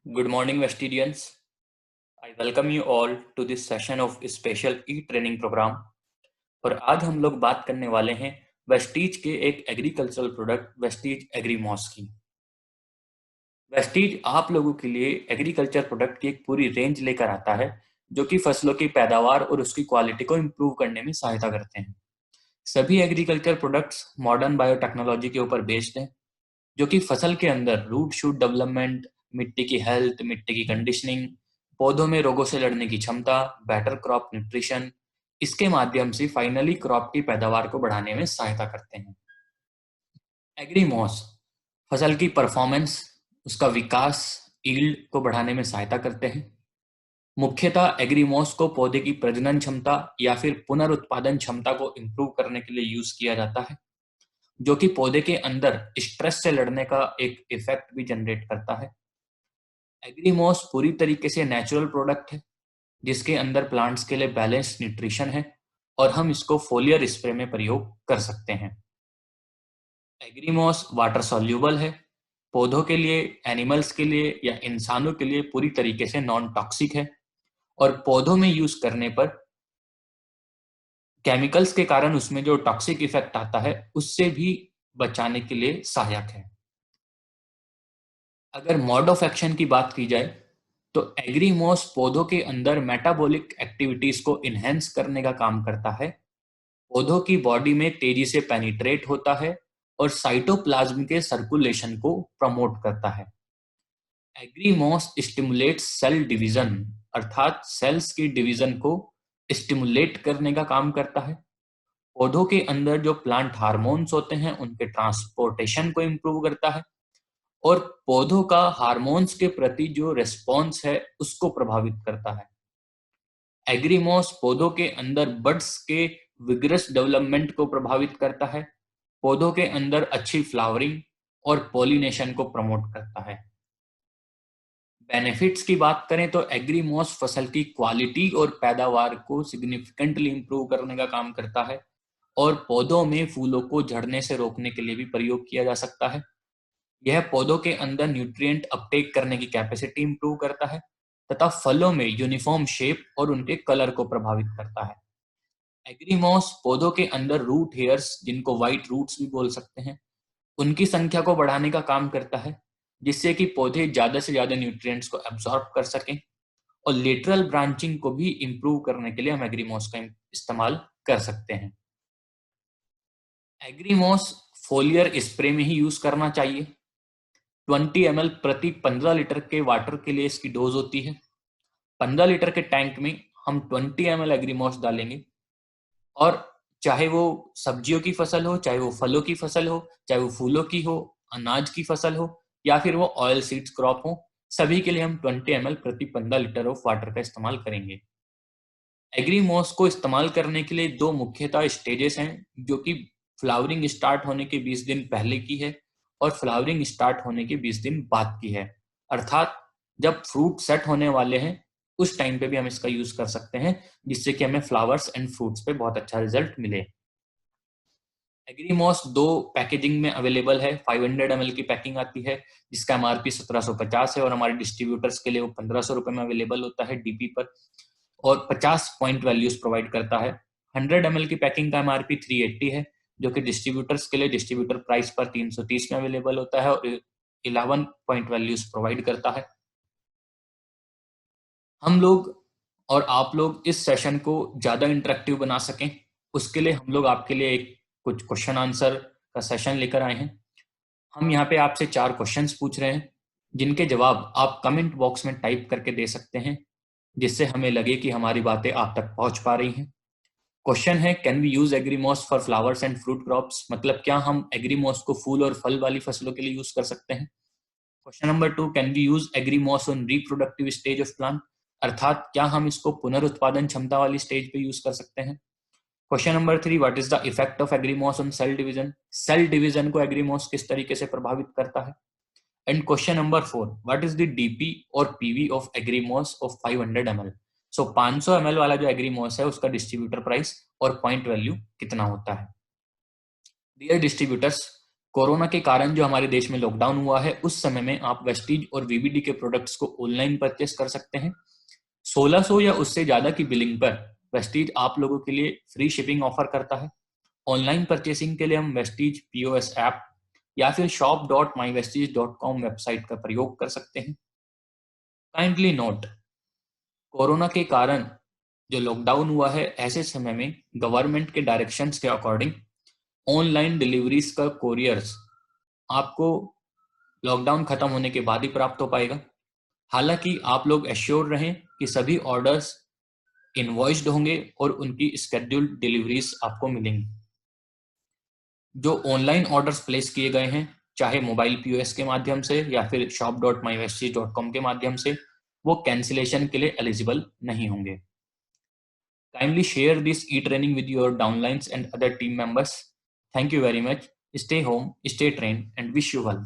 Good morning, Vestidians. I welcome you all to this session of special e-training program। और आज हम लोग बात करने वाले हैं वेस्टीज के एक एग्रीकल्चरल प्रोडक्ट वेस्टीज एग्रीमॉस की। वेस्टीज आप लोगों के लिए एग्रीकल्चर प्रोडक्ट की एक पूरी रेंज लेकर आता है जो कि फसलों की पैदावार और उसकी क्वालिटी को इम्प्रूव करने में सहायता करते हैं। सभी एग्रीकल्चर प्रोडक्ट्स मॉडर्न बायोटेक्नोलॉजी के ऊपर बेस्ड हैं, जो कि फसल के अंदर रूट शूट डेवलपमेंट, मिट्टी की हेल्थ, मिट्टी की कंडीशनिंग, पौधों में रोगों से लड़ने की क्षमता, बेटर क्रॉप न्यूट्रिशन, इसके माध्यम से फाइनली क्रॉप की पैदावार को बढ़ाने में सहायता करते हैं। एग्रीमॉस फसल की परफॉर्मेंस, उसका विकास, ईल्ड को बढ़ाने में सहायता करते हैं। मुख्यतः एग्रीमॉस को पौधे की प्रजनन क्षमता या फिर पुनरुत्पादन क्षमता को इम्प्रूव करने के लिए यूज किया जाता है, जो कि पौधे के अंदर स्ट्रेस से लड़ने का एक इफेक्ट भी जनरेट करता है। एग्रीमॉस पूरी तरीके से नेचुरल प्रोडक्ट है, जिसके अंदर प्लांट्स के लिए बैलेंस न्यूट्रिशन है और हम इसको फोलियर स्प्रे में प्रयोग कर सकते हैं। एग्रीमॉस वाटर सॉल्यूबल है, पौधों के लिए, एनिमल्स के लिए या इंसानों के लिए पूरी तरीके से नॉन टॉक्सिक है और पौधों में यूज करने पर केमिकल्स के कारण उसमें जो टॉक्सिक इफेक्ट आता है उससे भी बचाने के लिए सहायक है। अगर मोड ऑफ एक्शन की बात की जाए तो एग्रीमॉस पौधों के अंदर मेटाबॉलिक एक्टिविटीज को इनहेंस करने का काम करता है, पौधों की बॉडी में तेजी से पेनिट्रेट होता है और साइटोप्लाज्म के सर्कुलेशन को प्रमोट करता है। एग्रीमॉस स्टिमुलेट्स सेल डिवीजन, अर्थात सेल्स की डिवीजन को स्टिमुलेट करने का काम करता है। पौधों के अंदर जो प्लांट हार्मोन्स होते हैं उनके ट्रांसपोर्टेशन को इम्प्रूव करता है और पौधों का हार्मोन्स के प्रति जो रिस्पॉन्स है उसको प्रभावित करता है। एग्रीमॉस पौधों के अंदर बड्स के विगरस डेवलपमेंट को प्रभावित करता है, पौधों के अंदर अच्छी फ्लावरिंग और पॉलिनेशन को प्रमोट करता है। बेनिफिट्स की बात करें तो एग्रीमॉस फसल की क्वालिटी और पैदावार को सिग्निफिकेंटली इंप्रूव करने का काम करता है और पौधों में फूलों को झड़ने से रोकने के लिए भी प्रयोग किया जा सकता है। यह पौधों के अंदर न्यूट्रिएंट अपटेक करने की कैपेसिटी इंप्रूव करता है तथा फलों में यूनिफॉर्म शेप और उनके कलर को प्रभावित करता है। एग्रीमॉस पौधों के अंदर रूट हेयर्स, जिनको व्हाइट रूट्स भी बोल सकते हैं, उनकी संख्या को बढ़ाने का काम करता है, जिससे कि पौधे ज्यादा से ज्यादा न्यूट्रिएंट्स को एब्जॉर्ब कर सकें और लेटरल ब्रांचिंग को भी इंप्रूव करने के लिए हम एग्रीमॉस का इस्तेमाल कर सकते हैं। एग्रीमॉस फोलियर स्प्रे में ही यूज करना चाहिए। 20 ml प्रति 15 लीटर के वाटर के लिए इसकी डोज होती है। 15 लीटर के टैंक में हम 20 ml एग्रीमॉस डालेंगे और चाहे वो सब्जियों की फसल हो, चाहे वो फलों की फसल हो, चाहे वो फूलों की हो, अनाज की फसल हो या फिर वो ऑयल सीड्स क्रॉप हो, सभी के लिए हम 20 ml प्रति 15 लीटर ऑफ वाटर का इस्तेमाल करेंगे। एग्रीमॉस को इस्तेमाल करने के लिए दो मुख्यतः स्टेजेस हैं, जो कि फ्लावरिंग स्टार्ट होने के 20 दिन पहले की है और फ्लावरिंग स्टार्ट होने के 20 दिन बाद की है। अर्थात जब फ्रूट सेट होने वाले हैं उस टाइम पे भी हम इसका यूज कर सकते हैं, जिससे कि हमें फ्लावर्स एंड फ्रूट्स पे बहुत अच्छा रिजल्ट मिले। एग्रीमॉस दो पैकेजिंग में अवेलेबल है। 500 ml की पैकिंग आती है जिसका एमआरपी 1750 है और हमारे डिस्ट्रीब्यूटर्स के लिए वो 1500 रुपए में अवेलेबल होता है डीपी पर और 50 पॉइंट वैल्यूज प्रोवाइड करता है। 100 ml की पैकिंग का एमआरपी 380 है, जो कि डिस्ट्रीब्यूटर्स के लिए डिस्ट्रीब्यूटर प्राइस पर 330 में अवेलेबल होता है और 11 पॉइंट वैल्यूज प्रोवाइड करता है। हम लोग और आप लोग इस सेशन को ज्यादा इंटरेक्टिव बना सकें, उसके लिए हम लोग आपके लिए एक कुछ क्वेश्चन आंसर का सेशन लेकर आए हैं। हम यहाँ पे आपसे 4 क्वेश्चंस पूछ रहे हैं, जिनके जवाब आप कमेंट बॉक्स में टाइप करके दे सकते हैं, जिससे हमें लगे कि हमारी बातें आप तक पहुंच पा रही हैं। क्वेश्चन है, can we use Agrimos for flowers and fruit crops, मतलब क्या हम एग्रीमॉस को फूल और फल वाली फसलों के लिए यूज कर सकते हैं। Question number 2, can we use Agrimos on reproductive stage of plant, अर्थात क्या हम इसको पुनरुत्पादन क्षमता वाली स्टेज पे यूज कर सकते हैं। Question number 3, what is the effect of Agrimos on cell division, cell division को एग्रीमॉस किस तरीके से प्रभावित करता है। And question number 4, what is the DP और PV of Agrimos of 500 ml, so 500 ml वाला जो एग्रीमॉस है उसका डिस्ट्रीब्यूटर प्राइस और पॉइंट वैल्यू कितना होता है। डियर डिस्ट्रीब्यूटर्स, कोरोना के कारण जो हमारे देश में लॉकडाउन हुआ है, उस समय में आप वेस्टीज और वीबीडी के प्रोडक्ट्स को ऑनलाइन परचेस कर सकते हैं। 1600 या उससे ज्यादा की बिलिंग पर वेस्टीज आप लोगों के लिए फ्री शिपिंग ऑफर करता है। ऑनलाइन परचेसिंग के लिए हम वेस्टीज पीओएस ऐप या फिर shop.mywestige.com वेबसाइट का प्रयोग कर सकते हैं। काइंडली नोट, कोरोना के कारण जो लॉकडाउन हुआ है, ऐसे समय में गवर्नमेंट के डायरेक्शंस के अकॉर्डिंग ऑनलाइन डिलीवरीज का कोरियर्स आपको लॉकडाउन खत्म होने के बाद ही प्राप्त हो पाएगा। हालांकि आप लोग एश्योर रहें कि सभी ऑर्डर्स इनवॉइस्ड होंगे और उनकी स्केड्यूल्ड डिलीवरीज आपको मिलेंगी। जो ऑनलाइन ऑर्डर्स प्लेस किए गए हैं, चाहे मोबाइल पीओएस के माध्यम से या फिर shop.mywestige.com के माध्यम से, वो कैंसिलेशन के लिए एलिजिबल नहीं होंगे। Kindly share this E training with your downlines and other team members. Thank you very much. Stay home, stay trained, and wish you well.